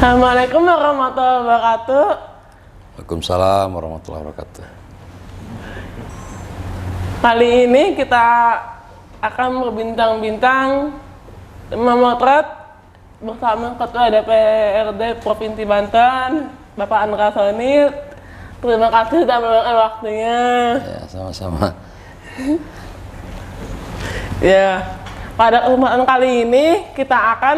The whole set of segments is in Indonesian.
Assalamualaikum warahmatullahi wabarakatuh. Waalaikumsalam warahmatullahi wabarakatuh. Kali ini kita akan berbincang-bincang memotret bersama Ketua DPRD Provinsi Banten, Bapak Andra Soni. Terima kasih sudah meluangkan waktunya. Ya, sama-sama. Ya, pada kesempatan kali ini kita akan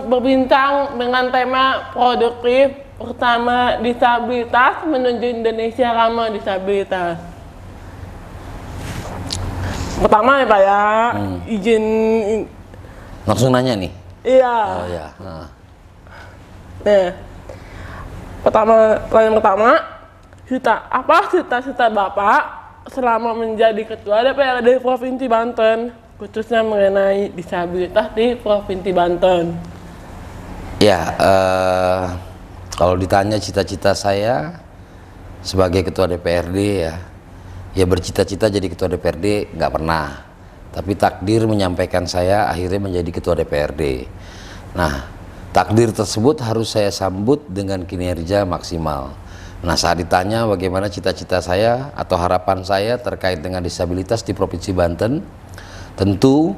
berbincang dengan tema produktif bersama disabilitas menuju Indonesia ramah disabilitas. Pertama ya Pak ya, izin. Langsung nanya nih. Iya. Oh ya. Nah. Pertanyaan pertama, cita-cita Bapak selama menjadi Ketua DPRD Provinsi Banten, khususnya mengenai disabilitas di Provinsi Banten? Ya, kalau ditanya cita-cita saya sebagai Ketua DPRD ya bercita-cita jadi Ketua DPRD nggak pernah. Tapi takdir menyampaikan saya akhirnya menjadi Ketua DPRD. Nah, takdir tersebut harus saya sambut dengan kinerja maksimal. Nah, saat ditanya bagaimana cita-cita saya atau harapan saya terkait dengan disabilitas di Provinsi Banten, tentu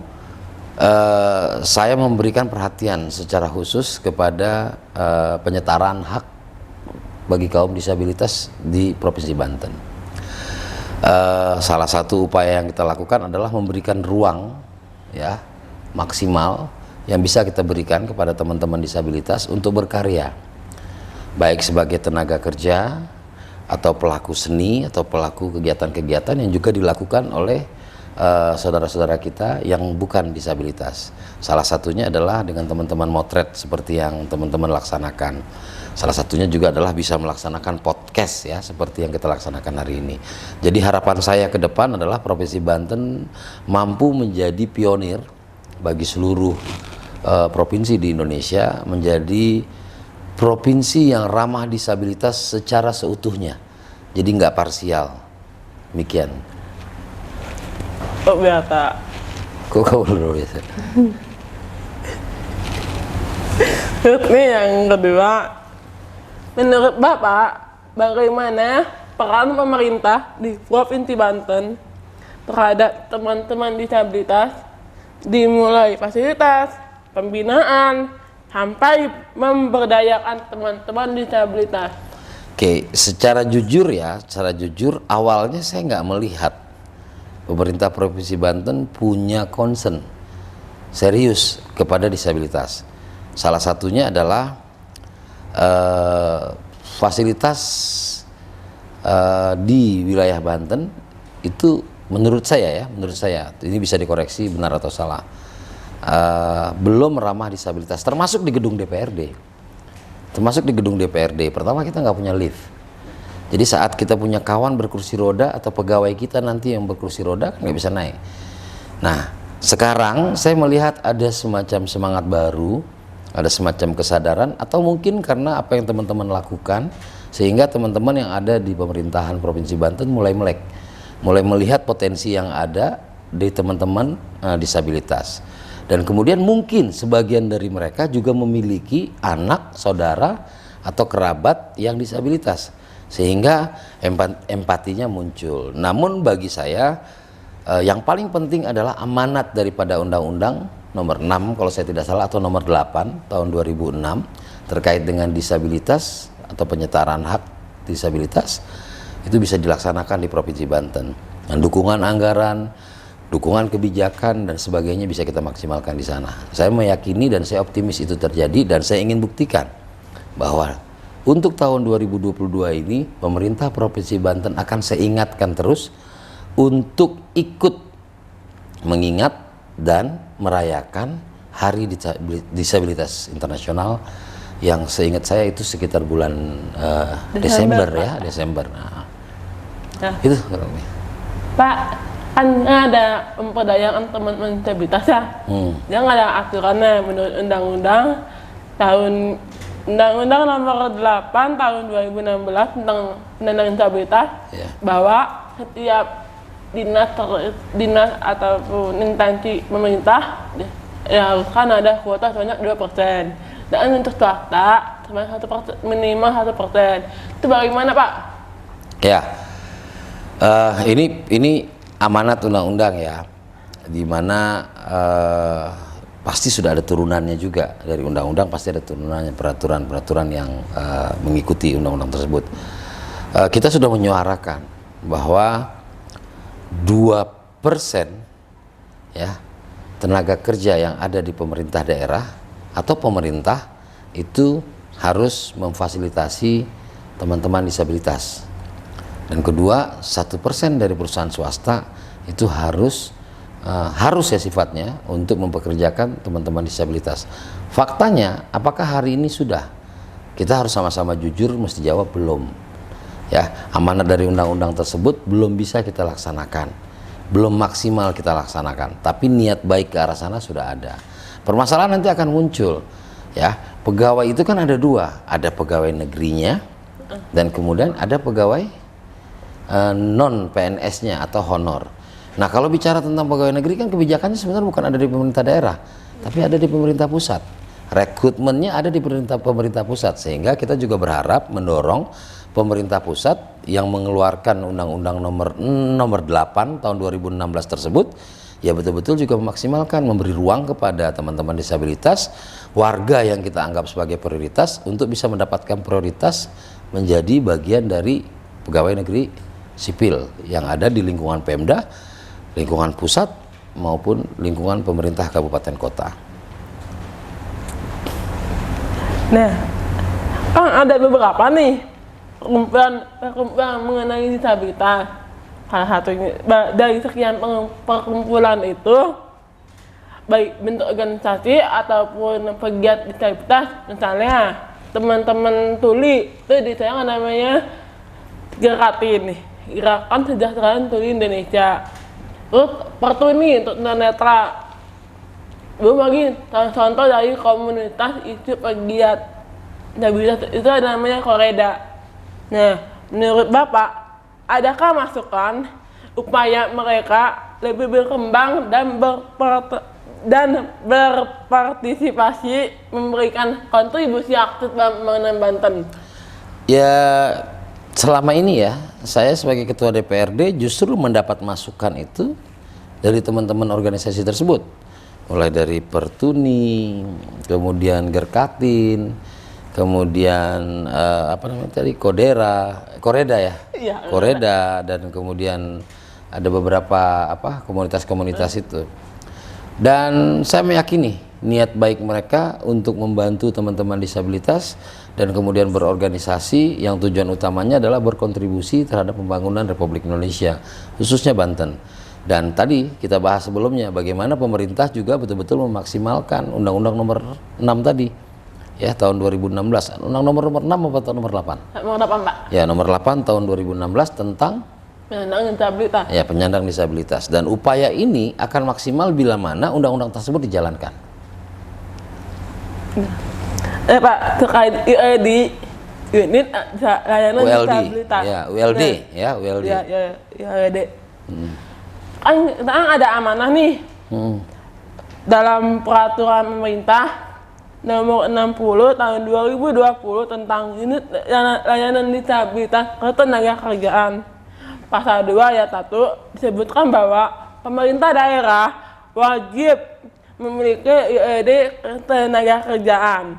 saya memberikan perhatian secara khusus kepada penyetaraan hak bagi kaum disabilitas di Provinsi Banten. Salah satu upaya yang kita lakukan adalah memberikan ruang ya maksimal yang bisa kita berikan kepada teman-teman disabilitas untuk berkarya, baik sebagai tenaga kerja atau pelaku seni atau pelaku kegiatan-kegiatan yang juga dilakukan oleh saudara-saudara kita yang bukan disabilitas. Salah satunya adalah dengan teman-teman motret seperti yang teman-teman laksanakan. Salah satunya juga adalah bisa melaksanakan podcast ya seperti yang kita laksanakan hari ini. Jadi harapan saya ke depan adalah Provinsi Banten mampu menjadi pionir bagi seluruh provinsi di Indonesia, menjadi provinsi yang ramah disabilitas secara seutuhnya. Jadi nggak parsial. Demikian. Oh biasa. Kok kau belum biasa? Ini yang kedua, menurut Bapak bagaimana peran pemerintah di Provinsi Banten terhadap teman-teman disabilitas, dimulai fasilitas, pembinaan, sampai memberdayakan teman-teman disabilitas? Oke, secara jujur awalnya saya nggak melihat pemerintah Provinsi Banten punya concern serius kepada disabilitas. Salah satunya adalah fasilitas di wilayah Banten itu menurut saya ini bisa dikoreksi benar atau salah, belum ramah disabilitas, termasuk di gedung DPRD. Pertama, kita nggak punya lift. Jadi saat kita punya kawan berkursi roda atau pegawai kita nanti yang berkursi roda kan nggak bisa naik. Nah, sekarang saya melihat ada semacam semangat baru, ada semacam kesadaran, atau mungkin karena apa yang teman-teman lakukan sehingga teman-teman yang ada di pemerintahan Provinsi Banten mulai melek, mulai melihat potensi yang ada di teman-teman disabilitas. Dan kemudian mungkin sebagian dari mereka juga memiliki anak, saudara, atau kerabat yang disabilitas, sehingga empatinya muncul. Namun bagi saya yang paling penting adalah amanat daripada Undang-Undang nomor 6 kalau saya tidak salah atau nomor 8 tahun 2006 terkait dengan disabilitas atau penyetaraan hak disabilitas itu bisa dilaksanakan di Provinsi Banten. Dan dukungan anggaran, dukungan kebijakan dan sebagainya bisa kita maksimalkan di sana. Saya meyakini dan saya optimis itu terjadi, dan saya ingin buktikan bahwa untuk tahun 2022 ini pemerintah Provinsi Banten akan saya ingatkan terus untuk ikut mengingat dan merayakan Hari Disabilitas Internasional yang seingat saya itu sekitar bulan Desember. Nah. Itu Pak, kan ada pemberdayaan teman-teman disabilitas ya. Yang ada aturannya menurut Undang-Undang nomor 8 tahun 2016 tentang penandaan disabilitas, bahwa setiap dinas ataupun instansi pemerintah ya haruskan ada kuota sebanyak 2%. dan untuk swasta cuma 1%, minimal 1%. Itu bagaimana Pak? Ya, ini amanat undang-undang ya, di mana pasti sudah ada turunannya juga dari undang-undang, pasti ada turunannya, peraturan-peraturan yang mengikuti undang-undang tersebut. Kita sudah menyuarakan bahwa 2% ya tenaga kerja yang ada di pemerintah daerah atau pemerintah itu harus memfasilitasi teman-teman disabilitas. Dan kedua, 1% dari perusahaan swasta itu harus ya sifatnya untuk mempekerjakan teman-teman disabilitas. Faktanya, apakah hari ini sudah? Kita harus sama-sama jujur, mesti jawab belum. Ya, amanat dari undang-undang tersebut belum bisa kita laksanakan, belum maksimal kita laksanakan. Tapi niat baik ke arah sana sudah ada. Permasalahan nanti akan muncul. Ya, pegawai itu kan ada dua, ada pegawai negerinya dan kemudian ada pegawai non PNS-nya atau honor. Nah, kalau bicara tentang pegawai negeri kan kebijakannya sebenarnya bukan ada di pemerintah daerah, tapi ada di pemerintah pusat. Rekrutmennya ada di pemerintah pusat, sehingga kita juga berharap mendorong pemerintah pusat yang mengeluarkan Undang-Undang nomor 8 tahun 2016 tersebut ya betul-betul juga memaksimalkan, memberi ruang kepada teman-teman disabilitas, warga yang kita anggap sebagai prioritas untuk bisa mendapatkan prioritas menjadi bagian dari pegawai negeri sipil yang ada di lingkungan Pemda, lingkungan pusat maupun lingkungan pemerintah kabupaten kota. Nah, kan ada beberapa nih perkumpulan mengenai disabilitas. Salah satunya dari sekian perkumpulan itu, baik bentuk organisasi ataupun pegiat disabilitas, misalnya teman-teman tuli itu di saya namanya Gerakin nih, Gerakan Kesejahteraan Tuli Indonesia. Terus Pertuni untuk tunanetra. Belum lagi contoh dari komunitas isu pegiat disabilitas itu ada namanya Koreda. Nah, menurut Bapak, adakah masukan upaya mereka lebih berkembang dan berpartisipasi memberikan kontribusi aktif dalam pembangunan Banten? Ya, selama ini ya, saya sebagai ketua DPRD justru mendapat masukan itu dari teman-teman organisasi tersebut. Mulai dari Pertuni, kemudian Gerkatin, kemudian apa namanya tadi, Koreda ya? Iya, Koreda, dan kemudian ada beberapa komunitas-komunitas itu. Dan saya meyakini niat baik mereka untuk membantu teman-teman disabilitas dan kemudian berorganisasi yang tujuan utamanya adalah berkontribusi terhadap pembangunan Republik Indonesia, khususnya Banten. Dan tadi kita bahas sebelumnya bagaimana pemerintah juga betul-betul memaksimalkan Undang-Undang nomor 6 tadi ya tahun 2016. Undang nomor 6 atau nomor 8? Nomor 8, Pak. Ya, nomor 8 tahun 2016 tentang penyandang disabilitas. Ya, penyandang disabilitas. Dan upaya ini akan maksimal bila mana undang-undang tersebut dijalankan. Pak, terkait ULD, unit layanan disabilitas. Ya, ULD, ya, ULD. Ya, ULD. Kan ada amanah nih dalam peraturan pemerintah nomor 60 tahun 2020 tentang unit layanan disabilitas ketenagakerjaan. Pasal 2 ayat 1 disebutkan bahwa pemerintah daerah wajib memiliki ULD ketenagakerjaan.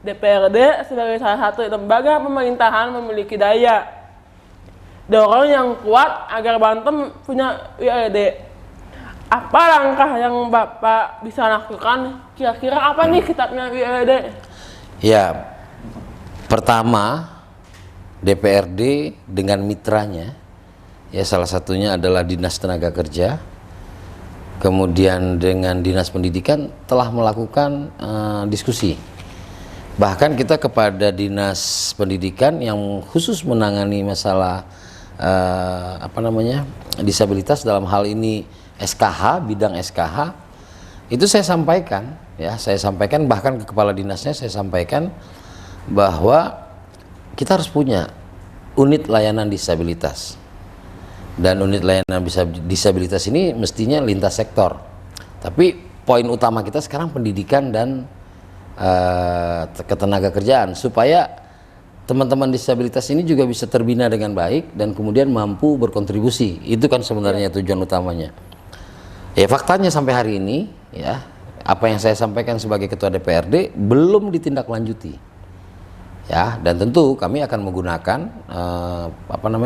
DPRD sebagai salah satu lembaga pemerintahan memiliki daya dorong yang kuat agar Banten punya ULD. Apa langkah yang Bapak bisa lakukan? Kira-kira apa nih kitabnya ULD? Ya, pertama DPRD dengan mitranya, ya salah satunya adalah Dinas Tenaga Kerja, kemudian dengan Dinas Pendidikan telah melakukan diskusi. Bahkan kita kepada Dinas Pendidikan yang khusus menangani masalah disabilitas, dalam hal ini SKH, bidang SKH, itu saya sampaikan bahkan ke kepala dinasnya saya sampaikan bahwa kita harus punya unit layanan disabilitas, dan unit layanan disabilitas ini mestinya lintas sektor, tapi poin utama kita sekarang pendidikan dan ketenagakerjaan supaya teman-teman disabilitas ini juga bisa terbina dengan baik dan kemudian mampu berkontribusi. Itu kan sebenarnya tujuan utamanya. Ya faktanya sampai hari ini ya apa yang saya sampaikan sebagai ketua DPRD belum ditindaklanjuti. Ya, dan tentu kami akan menggunakan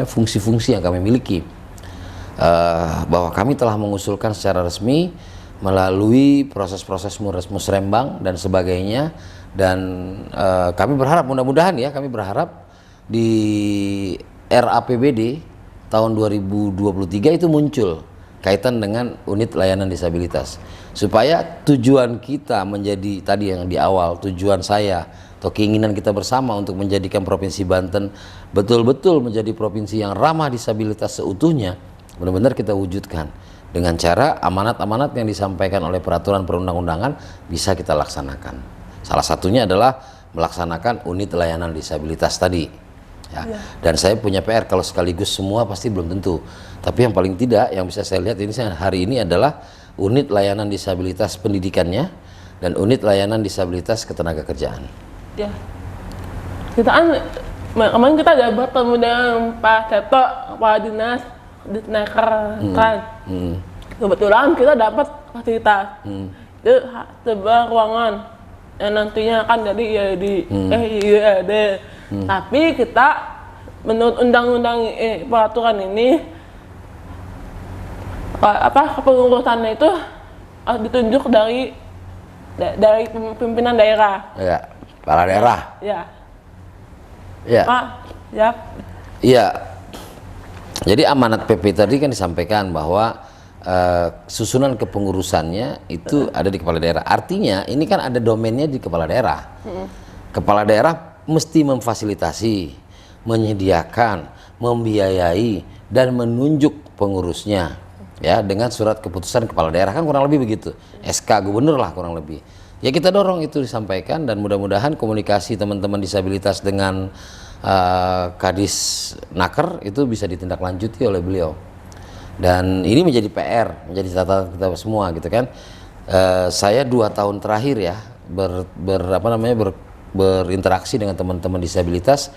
fungsi-fungsi yang kami miliki. Bahwa kami telah mengusulkan secara resmi melalui proses-proses musrembang dan sebagainya, dan kami berharap mudah-mudahan ya, kami berharap di RAPBD tahun 2023 itu muncul kaitan dengan unit layanan disabilitas, supaya tujuan kita menjadi tadi yang di awal, tujuan saya atau keinginan kita bersama untuk menjadikan Provinsi Banten betul-betul menjadi provinsi yang ramah disabilitas seutuhnya, benar-benar kita wujudkan dengan cara amanat-amanat yang disampaikan oleh peraturan perundang-undangan bisa kita laksanakan. Salah satunya adalah melaksanakan unit layanan disabilitas tadi ya. Dan saya punya PR, kalau sekaligus semua pasti belum tentu, tapi yang paling tidak yang bisa saya lihat ini hari ini adalah unit layanan disabilitas pendidikannya dan unit layanan disabilitas ketenagakerjaan. Ya, kita kan kemarin kita ada bertemu dengan Pak Seto, Kepala Dinas Disnaker kan. Kebetulan kita dapat fasilitas itu sebuah ruangan yang nantinya kan jadi IAD. Tapi kita menurut undang-undang peraturan ini kepengurusannya itu harus ditunjuk dari pimpinan daerah. Ya, kepala daerah. Ya. Ya. Pak, ya. Iya. Jadi amanat PP tadi kan disampaikan bahwa susunan kepengurusannya itu ada di kepala daerah. Artinya ini kan ada domainnya di kepala daerah. Kepala daerah mesti memfasilitasi, menyediakan, membiayai dan menunjuk pengurusnya ya dengan surat keputusan kepala daerah, kan kurang lebih begitu. SK gubernur lah kurang lebih. Ya kita dorong itu disampaikan, dan mudah-mudahan komunikasi teman-teman disabilitas dengan Kadis Naker itu bisa ditindaklanjuti oleh beliau. Dan ini menjadi PR, menjadi catatan kita semua gitu kan. Saya 2 tahun terakhir ya berinteraksi dengan teman-teman disabilitas,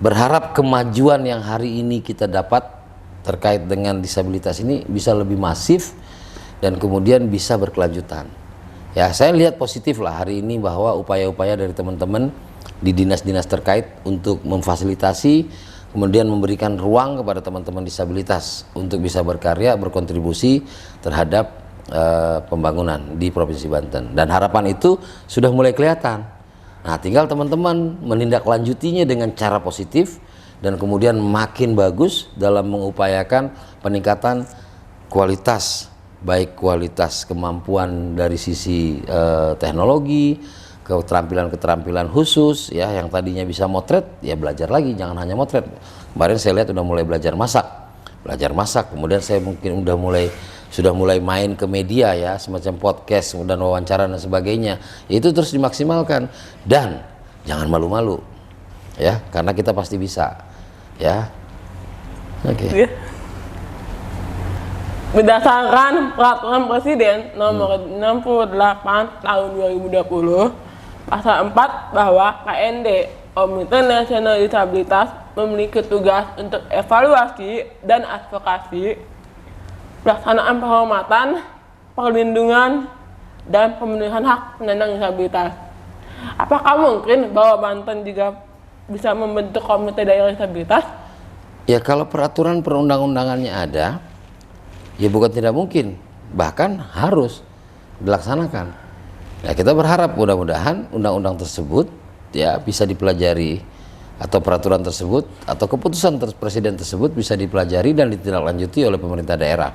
berharap kemajuan yang hari ini kita dapat terkait dengan disabilitas ini bisa lebih masif dan kemudian bisa berkelanjutan. Ya, saya lihat positif lah hari ini bahwa upaya-upaya dari teman-teman di dinas-dinas terkait untuk memfasilitasi, kemudian memberikan ruang kepada teman-teman disabilitas untuk bisa berkarya, berkontribusi terhadap pembangunan di Provinsi Banten. Dan harapan itu sudah mulai kelihatan. Nah, tinggal teman-teman menindaklanjutinya dengan cara positif dan kemudian makin bagus dalam mengupayakan peningkatan kualitas, baik kualitas kemampuan dari sisi teknologi, keterampilan-keterampilan khusus ya, yang tadinya bisa motret ya belajar lagi, jangan hanya motret. Kemarin saya lihat udah mulai belajar masak, kemudian saya mungkin sudah mulai main ke media ya, semacam podcast dan wawancara dan sebagainya. Itu terus dimaksimalkan dan jangan malu-malu ya, karena kita pasti bisa ya. Oke. Berdasarkan peraturan Presiden nomor 68 tahun 2020 pasal 4 bahwa KND Komite Nasional Disabilitas memiliki tugas untuk evaluasi dan advokasi pelaksanaan penghormatan, perlindungan, dan pemenuhan hak penyandang disabilitas. Apakah mungkin bahwa Banten juga bisa membentuk komite daerah disabilitas? Ya, kalau peraturan perundang-undangannya ada, ya bukan tidak mungkin, bahkan harus dilaksanakan. Nah, kita berharap mudah-mudahan undang-undang tersebut ya bisa dipelajari, atau peraturan tersebut atau keputusan Presiden tersebut bisa dipelajari dan ditindaklanjuti oleh pemerintah daerah.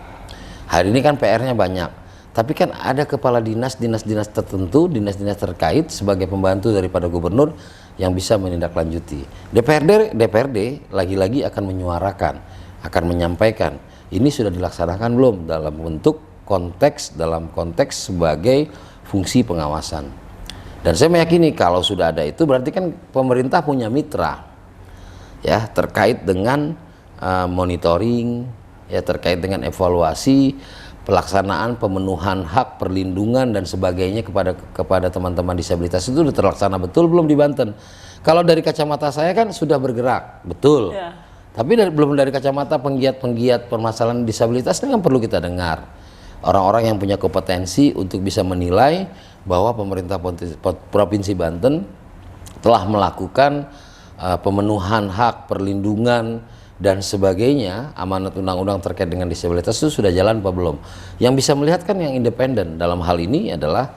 Hari ini kan PR-nya banyak, tapi kan ada kepala dinas tertentu, dinas-dinas terkait sebagai pembantu daripada gubernur yang bisa menindaklanjuti. DPRD lagi-lagi akan menyuarakan, akan menyampaikan ini sudah dilaksanakan belum dalam konteks sebagai fungsi pengawasan. Dan saya meyakini kalau sudah ada itu berarti kan pemerintah punya mitra ya terkait dengan monitoring ya, terkait dengan evaluasi pelaksanaan pemenuhan hak perlindungan dan sebagainya kepada teman-teman disabilitas itu sudah terlaksana betul belum di Banten? Kalau dari kacamata saya kan sudah bergerak betul, Ya. tapi belum dari kacamata penggiat permasalahan disabilitas ini kan perlu kita dengar orang-orang yang punya kompetensi untuk bisa menilai bahwa pemerintah Provinsi Banten telah melakukan pemenuhan hak perlindungan dan sebagainya, amanat undang-undang terkait dengan disabilitas itu sudah jalan apa belum. Yang bisa melihat kan yang independen dalam hal ini adalah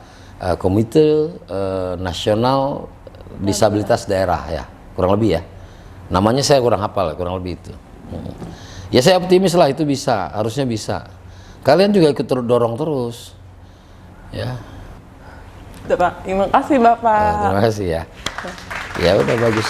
Komite Nasional Disabilitas Daerah ya, kurang lebih ya. Namanya saya kurang hafal, kurang lebih itu. Ya saya optimis lah itu bisa, harusnya bisa. Kalian juga ikut dorong terus. Ya. Udah, Pak. Terima kasih Bapak. Terima kasih ya. Ya udah bagus.